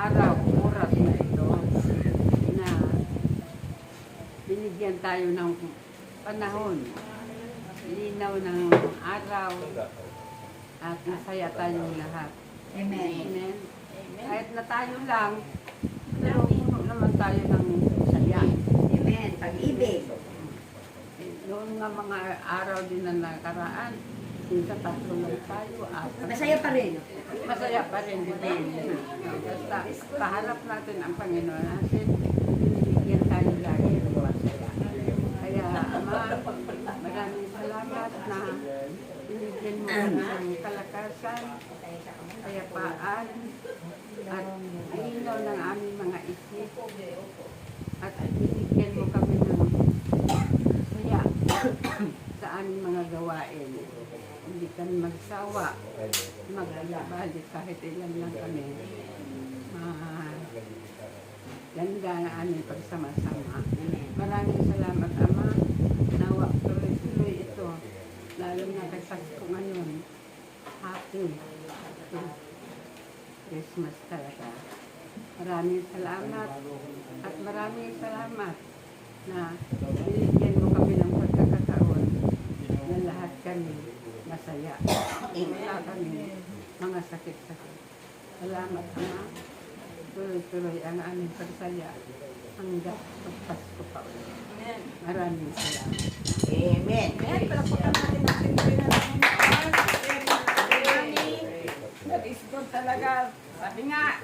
araw, oras na ito na binigyan tayo ng panahon, linaw ng araw at masaya tayong lahat. Amen. Amen. Kahit na tayo lang, pero puno naman tayo ng saya. Amen. Pag-ibig. Noon nga mga araw din na nakaraan, minsan tatlo lang tayo, apat. Masaya pa rin. Masaya pa rin din. Basta paharap natin ang Panginoon natin, binibigyan tayo lagi ng masaya. Kaya Ama, maraming salamat na binigyan mo kami ng kalakasan, kayapaan, at linaw ng aming mga isip, at binigyan mo kami ng saya sa aming mga gawain. Hindi kami magsawa, maglabalik kahit ilan lang kami. Ganda ang aming pagsama-sama. Maraming salamat, Ama. Nawa, tuloy-tuloy ito. Lalo na kay Pasko ngayon. Happy Christmas talaga. Maraming salamat. At maraming salamat na binigyan mo kami ng pagkakataon na lahat kami masaya. Wala kami mga sakit-sakit. Salamat, Ama. Tuloy-tuloy ang aming pagsaya hanggang pagpasko pa ulit. Maraming salamat. Amen. Ayan, palapakan natin natin rin na namin. That is good talaga. Sabi nga,